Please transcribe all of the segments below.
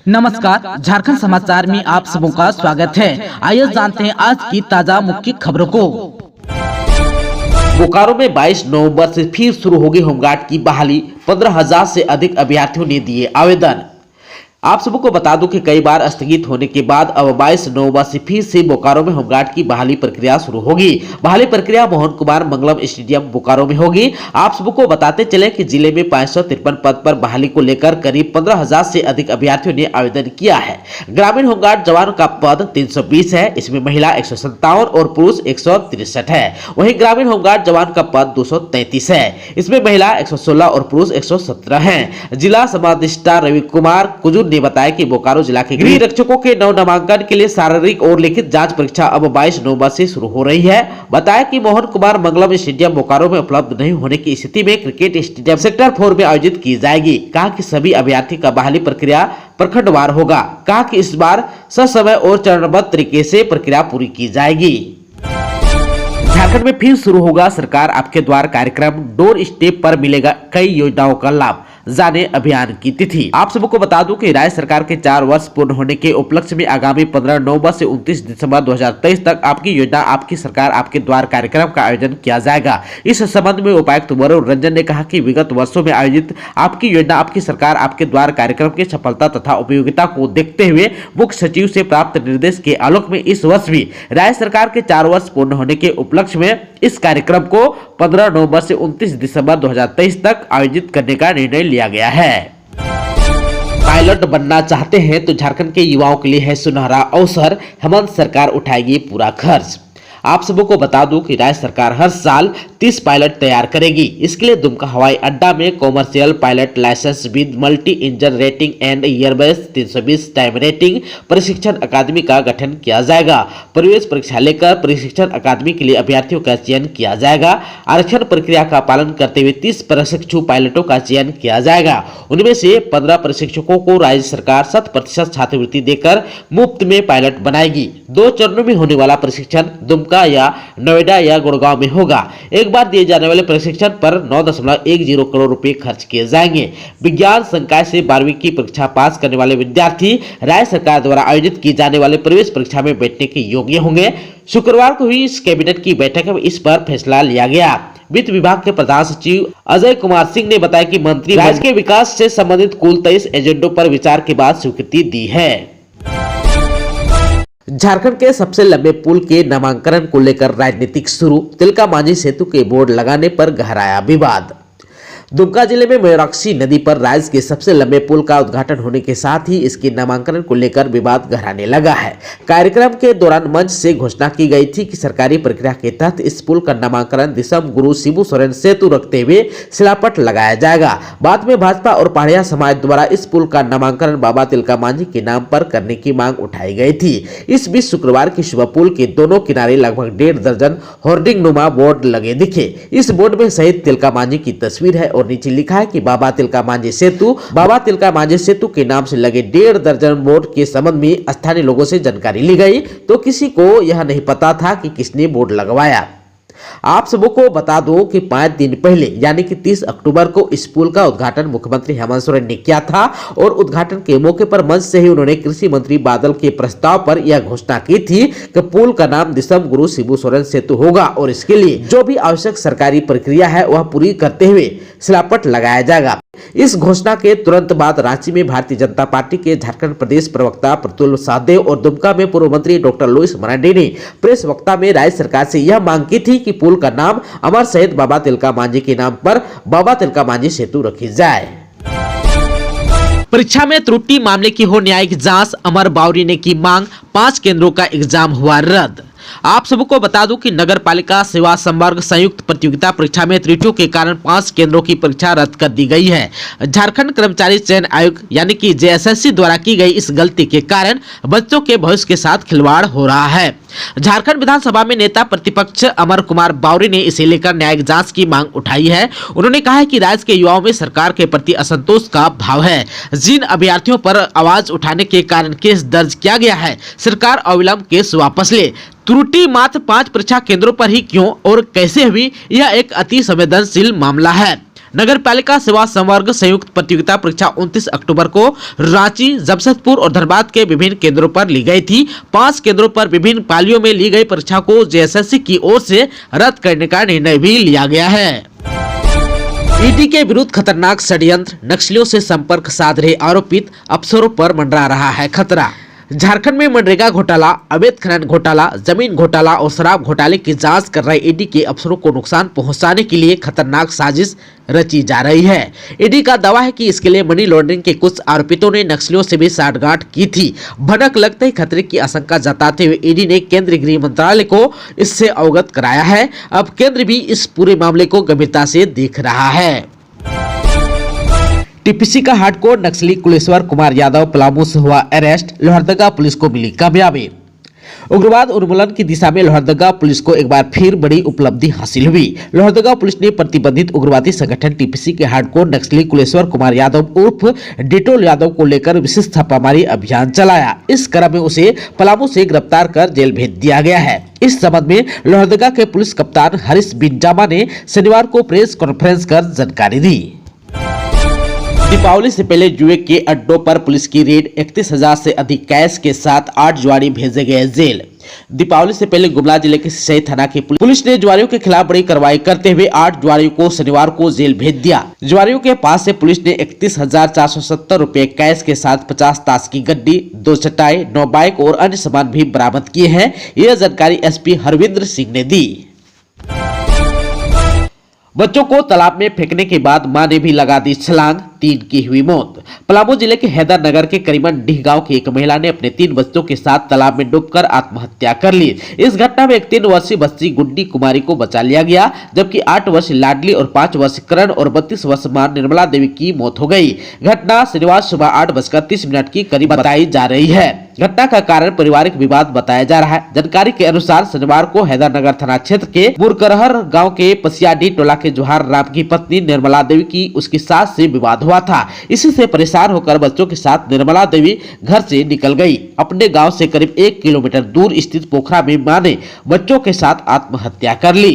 नमस्कार, झारखंड समाचार में आप सबों का स्वागत है। आइए जानते हैं आज की ताजा मुख्य खबरों को। बोकारो में 22 नवंबर से फिर शुरू होगी होमगार्ड की बहाली। 15,000 से अधिक अभ्यर्थियों ने दिए आवेदन। आप सबको को बता दूं कि कई बार स्थगित होने के बाद अब 22 नवंबर से फिर से बोकारो में होमगार्ड की बहाली प्रक्रिया शुरू होगी। बहाली प्रक्रिया मोहन कुमार मंगलम स्टेडियम बोकारो में होगी। आप सबको बताते चले कि जिले में 553 पद पर बहाली को लेकर करीब 15,000 से अधिक अभ्यर्थियों ने आवेदन किया है। ग्रामीण होमगार्ड जवान का पद 320 है। इसमें महिला 157 और पुरुष 163 है। वहीं ग्रामीण होमगार्ड जवान का पद 233 है। इसमें महिला 116 और पुरुष 117 है। जिला समादेष्टा रवि कुमार कुजूर ने बताया कि बोकारो जिला के गृह रक्षकों के नव नामांकन के लिए शारीरिक और लिखित जांच परीक्षा अब 22 नवंबर से शुरू हो रही है। बताया कि मोहन कुमार मंगलम स्टेडियम बोकारो में उपलब्ध नहीं होने की स्थिति में क्रिकेट स्टेडियम सेक्टर 4 में आयोजित की जाएगी। कहा कि सभी अभ्यर्थी का बहाली प्रक्रिया प्रखंडवार होगा। कहा कि इस बार ससमय और चरणबद्ध तरीके से प्रक्रिया पूरी की जाएगी। झारखंड में फिर शुरू होगा सरकार आपके द्वार कार्यक्रम। डोर स्टेप पर मिलेगा कई योजनाओं का लाभ। जाने अभियान की तिथि। आप सबको बता दूं कि राज्य सरकार के 4 वर्ष पूर्ण होने के उपलक्ष्य में आगामी 15 नवंबर से 29 दिसंबर 2023 तक आपकी योजना आपकी सरकार आपके द्वार कार्यक्रम का आयोजन किया जाएगा। इस संबंध में उपायुक्त वरुण रंजन ने कहा कि विगत वर्षों में आयोजित आपकी योजना आपकी सरकार आपके द्वार कार्यक्रम की सफलता तथा उपयोगिता को देखते हुए मुख्य सचिव से प्राप्त निर्देश के आलोक में इस वर्ष भी राज्य सरकार के 4 वर्ष पूर्ण होने के उपलक्ष्य में इस कार्यक्रम को 15 नवंबर से 29 दिसंबर 2023 तक आयोजित करने का निर्णय लिया गया है। पायलट बनना चाहते हैं तो झारखंड के युवाओं के लिए है सुनहरा अवसर। हेमंत सरकार उठाएगी पूरा खर्च। आप सबको बता दूं कि राज्य सरकार हर साल 30 पायलट तैयार करेगी। इसके लिए दुमका हवाई अड्डा में commercial pilot licence with multi engine rating and Airbus 320 time rating प्रशिक्षण अकादमी का गठन किया जाएगा। प्रवेश परीक्षा लेकर प्रशिक्षण अकादमी के लिए अभ्यर्थियों का चयन किया जाएगा। आरक्षण प्रक्रिया का पालन करते हुए 30 प्रशिक्षु पायलटों का चयन किया जाएगा। उनमें से 15 प्रशिक्षकों को राज्य सरकार 100% छात्रवृत्ति देकर मुफ्त में पायलट बनाएगी। 2 चरणों में होने वाला प्रशिक्षण दुमका या नोएडा या गुड़गांव में होगा। एक बार दिए जाने वाले प्रशिक्षण पर 9.10 करोड़ रुपए खर्च किए जाएंगे। विज्ञान संकाय से 12वीं की परीक्षा पास करने वाले विद्यार्थी राज्य सरकार द्वारा आयोजित की जाने वाले प्रवेश परीक्षा में बैठने के योग्य होंगे। शुक्रवार को हुई इस कैबिनेट की बैठक में इस पर फैसला लिया गया। वित्त विभाग के प्रधान सचिव अजय कुमार सिंह ने बताया कि मंत्री राज्य के विकास से संबंधित कुल 23 एजेंडों पर विचार के बाद स्वीकृति दी है। झारखंड के सबसे लंबे पुल के नामांकन को लेकर राजनीतिक शुरू। तिलका मांझी सेतु के बोर्ड लगाने पर गहराया विवाद। दुमका जिले में मयूराक्षी नदी पर राज्य के सबसे लंबे पुल का उद्घाटन होने के साथ ही इसके नामांकन को लेकर विवाद गहराने लगा है। कार्यक्रम के दौरान मंच से घोषणा की गई थी कि सरकारी प्रक्रिया के तहत इस पुल का नामांकन दिसम गुरु शिबू सोरेन सेतु रखते हुए शिलापट लगाया जाएगा। बाद में भाजपा और पहाड़िया समाज द्वारा इस पुल का नामांकन बाबा तिलका मांझी के नाम पर करने की मांग उठाई गई थी। इस बीच शुक्रवार की सुबह पुल के दोनों किनारे लगभग 1.5 दर्जन होर्डिंग नुमा बोर्ड लगे दिखे। इस बोर्ड में शहीद तिलका मांझी की तस्वीर है और नीचे लिखा है कि बाबा तिलका मांझी सेतु के नाम से लगे 1.5 दर्जन बोर्ड के संबंध में स्थानीय लोगों से जानकारी ली गई तो किसी को यह नहीं पता था कि किसने बोर्ड लगवाया। आप सबको बता दो कि 5 दिन पहले यानी कि 30 अक्टूबर को इस पुल का उद्घाटन मुख्यमंत्री हेमंत सोरेन ने किया था और उद्घाटन के मौके पर मंच से ही उन्होंने कृषि मंत्री बादल के प्रस्ताव पर यह घोषणा की थी कि पुल का नाम दिसम गुरु शिबू सोरेन सेतु होगा और इसके लिए जो भी आवश्यक सरकारी प्रक्रिया है वह पूरी करते हुए शिलापट लगाया जाएगा। इस घोषणा के तुरंत बाद रांची में भारतीय जनता पार्टी के झारखंड प्रदेश प्रवक्ता प्रतुल सहदेव और दुमका में पूर्व मंत्री डॉक्टर लुइस मरांडी ने प्रेस वक्ता में राज्य सरकार से यह मांग की थी कि पुल का नाम अमर शहीद बाबा तिलका मांझी के नाम पर बाबा तिलका मांझी सेतु रखी जाए। परीक्षा में त्रुटि मामले की हो न्यायिक जांच। अमर बावरी ने की मांग। 5 केंद्रों का एग्जाम हुआ रद्द। आप सबको बता दूं कि नगर पालिका सेवा संवर्ग संयुक्त प्रतियोगिता परीक्षा में त्रुटियों के कारण 5 केंद्रों की परीक्षा रद्द कर दी गई है। झारखंड कर्मचारी चयन आयोग यानी कि जेएसएससी द्वारा की गई इस गलती के कारण बच्चों के भविष्य के साथ खिलवाड़ हो रहा है। झारखंड विधानसभा में नेता प्रतिपक्ष अमर कुमार बावरी ने इसे लेकर न्यायिक जांच की मांग उठाई है। उन्होंने कहा है कि राज्य के युवाओं में सरकार के प्रति असंतोष का भाव है। जिन अभ्यर्थियों पर आवाज उठाने के कारण केस दर्ज किया गया है, सरकार अविलंब केस वापस ले। त्रुटि मात्र 5 परीक्षा केंद्रों पर ही क्यों और कैसे हुई, यह एक अति संवेदनशील मामला है। नगर पालिका सेवा संवर्ग संयुक्त प्रतियोगिता परीक्षा 29 अक्टूबर को रांची, जमशेदपुर और धनबाद के विभिन्न केंद्रों पर ली गई थी। 5 केंद्रों पर विभिन्न पालियों में ली गई परीक्षा को जेएसएससी की ओर से रद्द करने का निर्णय भी लिया गया है। ईडी के विरुद्ध खतरनाक षड्यंत्र, नक्सलियों से संपर्क साध रहे आरोपित अफसरों पर मंडरा रहा है खतरा। झारखंड में मनरेगा घोटाला, अवैध खनन घोटाला, जमीन घोटाला और शराब घोटाले की जांच कर रहे ईडी के अफसरों को नुकसान पहुंचाने के लिए खतरनाक साजिश रची जा रही है। ईडी का दावा है कि इसके लिए मनी लॉन्ड्रिंग के कुछ आरोपितों ने नक्सलियों से भी साठगांठ की थी। भनक लगते ही खतरे की आशंका जताते हुए ईडी ने केंद्रीय गृह मंत्रालय को इससे अवगत कराया है। अब केंद्र भी इस पूरे मामले को गंभीरता से देख रहा है। टीपीसी का हार्डकोर नक्सली कुलेश्वर कुमार यादव पलामू से हुआ अरेस्ट, लोहरदगा पुलिस को मिली कामयाबी। उग्रवाद उन्मूलन की दिशा में लोहरदगा पुलिस को एक बार फिर बड़ी उपलब्धि हासिल हुई। लोहरदगा पुलिस ने प्रतिबंधित उग्रवादी संगठन टीपीसी के हार्डकोर नक्सली कुलेश्वर कुमार यादव उर्फ डिटोल यादव को लेकर विशेष छापामारी अभियान चलाया। इस क्रम में उसे पलामू से गिरफ्तार कर जेल भेज दिया गया है। इस संबंध में लोहरदगा के पुलिस कप्तान हरीश बिंजामा ने शनिवार को प्रेस कॉन्फ्रेंस कर जानकारी दी। दीपावली से पहले जुए के अड्डों पर पुलिस की रेड, 31,000 से अधिक कैश के साथ 8 जुआरी भेजे गए जेल। दीपावली से पहले गुमला जिले के सिसई थाना की पुलिस ने जुआरियों के खिलाफ बड़ी कार्रवाई करते हुए 8 जुआरियों को शनिवार को जेल भेज दिया। जुआरियों के पास से पुलिस ने 31,470 रुपए कैश के साथ 50 ताश की गड्डी, 2 चटाई, 9 बाइक और अन्य सामान भी बरामद किए हैं। यह जानकारी एसपी हरविंद्र सिंह ने दी। बच्चों को तालाब में फेंकने के बाद मां ने भी लगा दी छलांग, 3 की हुई मौत। पलामू जिले के हैदरनगर के करीबन डीह गांव की एक महिला ने अपने 3 बच्चों के साथ तालाब में डूबकर आत्महत्या कर ली। इस घटना में एक 3 वर्षीय बच्ची गुड्डी कुमारी को बचा लिया गया, जबकि 8 वर्षीय लाडली और 5 वर्षीय करण और 32 वर्षीय मां निर्मला देवी की मौत हो गई। घटना शनिवार सुबह 8:30 की करीब बताई जा रही है। घटना का कारण पारिवारिक विवाद बताया जा रहा है। जानकारी के अनुसार शनिवार को हैदरनगर थाना क्षेत्र के मुरकरहर गांव के पसियाडी टोला के जोहार राम की पत्नी निर्मला देवी की उसकी सास से विवाद हुआ था। इसी से परेशान होकर बच्चों के साथ निर्मला देवी घर से निकल गई। अपने गांव से करीब 1 किलोमीटर दूर स्थित पोखरा में मां ने बच्चों के साथ आत्महत्या कर ली।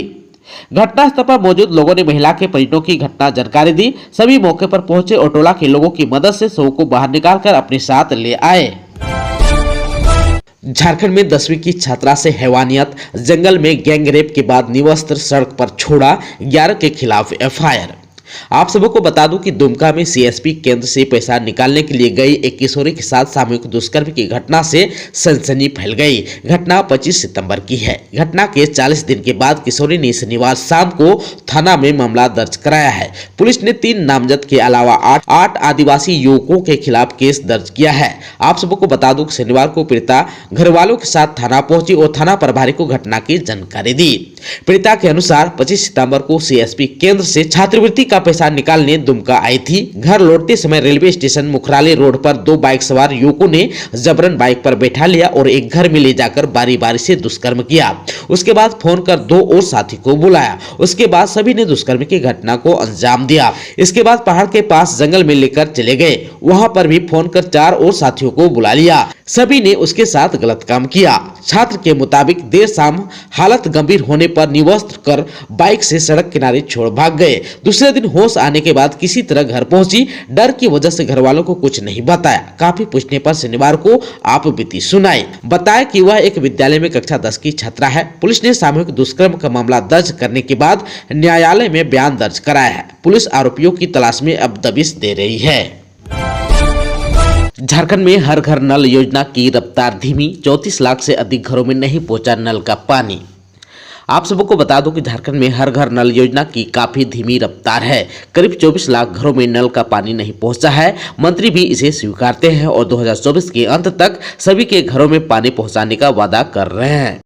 घटनास्थल पर मौजूद लोगों ने महिला के परिजनों की घटना जानकारी दी। सभी मौके पर पहुंचे और टोला के लोगों की मदद से शव को बाहर निकालकर अपने साथ ले आए। झारखंड में 10वीं की छात्रा से हैवानियत, जंगल में गैंग रेप के बाद निवस्त्र सड़क पर छोड़ा, 11 के खिलाफ एफआईआर। आप सबों को बता दूं कि दुमका में सीएसपी केंद्र से पैसा निकालने के लिए गई एक किशोरी के साथ सामूहिक दुष्कर्म की घटना से सनसनी फैल गई। घटना 25 सितंबर की है। घटना के 40 दिन के बाद किशोरी ने शनिवार शाम को थाना में मामला दर्ज कराया है। पुलिस ने 3 नामजद के अलावा 8 आदिवासी युवकों के खिलाफ केस दर्ज किया है। आप सबों को बता दूं कि शनिवार को पीड़िता घर वालों के साथ थाना पहुंची और थाना प्रभारी को घटना की जानकारी दी। पीड़िता के अनुसार 25 सितंबर को सीएसपी केंद्र से छात्रवृत्ति का पैसा निकालने दुमका आई थी। घर लौटते समय रेलवे स्टेशन मुखराली रोड पर 2 बाइक सवार युवकों ने जबरन बाइक पर बैठा लिया और एक घर में ले जाकर बारी बारी से दुष्कर्म किया। उसके बाद फोन कर 2 और साथी को बुलाया। उसके बाद सभी ने दुष्कर्म की घटना को अंजाम दिया। इसके बाद पहाड़ के पास जंगल में लेकर चले गए। वहां पर भी फोन कर 4 और साथियों को बुला लिया। सभी ने उसके साथ गलत काम किया। छात्र के मुताबिक देर शाम हालत गंभीर होने पर निवस्त्र कर बाइक से सड़क किनारे छोड़ भाग गए। दूसरे दिन होश आने के बाद किसी तरह घर पहुंची। डर की वजह से घर वालों को कुछ नहीं बताया। काफी पूछने पर शनिवार को आप बीती सुनाई। बताया कि वह एक विद्यालय में कक्षा 10 की छात्रा है। पुलिस ने सामूहिक दुष्कर्म का मामला दर्ज करने के बाद न्यायालय में बयान दर्ज कराया है। पुलिस आरोपियों की तलाश में अब दबिश दे रही है। झारखंड में हर घर नल योजना की रफ्तार धीमी, 34 लाख से अधिक घरों में नहीं पहुंचा नल का पानी। आप सबको को बता दूं कि झारखंड में हर घर नल योजना की काफी धीमी रफ्तार है। करीब 24 लाख घरों में नल का पानी नहीं पहुंचा है। मंत्री भी इसे स्वीकारते हैं और 2024 के अंत तक सभी के घरों में पानी पहुंचाने का वादा कर रहे हैं।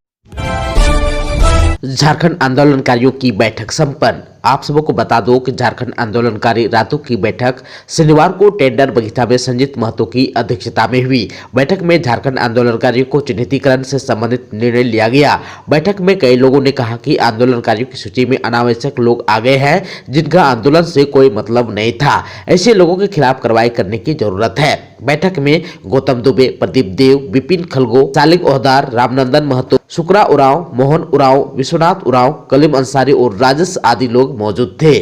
झारखंड आंदोलनकारियों की बैठक संपन्न। आप सबको को बता दो कि झारखंड आंदोलनकारी रातों की बैठक शनिवार को टेंडर बगीचा में संजीत महतो की अध्यक्षता में हुई। बैठक में झारखंड आंदोलनकारियों को चिन्हितीकरण से संबंधित निर्णय लिया गया। बैठक में कई लोगों ने कहा कि आंदोलनकारियों की सूची में अनावश्यक लोग आ गए हैं जिनका आंदोलन से कोई मतलब नहीं था। ऐसे लोगों के खिलाफ कार्रवाई करने की जरूरत है। बैठक में गौतम दुबे, प्रदीप देव, विपिन खलगो, सालिक ओहदार, रामनंदन महतो, शुक्रा उरांव, मोहन उरांव, विश्वनाथ उरांव, कलीम अंसारी और राजेश आदि लोग मौजूद थे।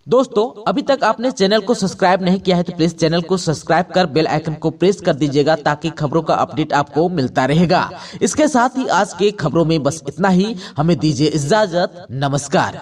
दोस्तों, अभी तक आपने चैनल को सब्सक्राइब नहीं किया है तो प्लीज चैनल को सब्सक्राइब कर बेल आइकन को प्रेस कर दीजिएगा ताकि खबरों का अपडेट आपको मिलता रहेगा। इसके साथ ही आज के खबरों में बस इतना ही। हमें दीजिए इजाजत। नमस्कार।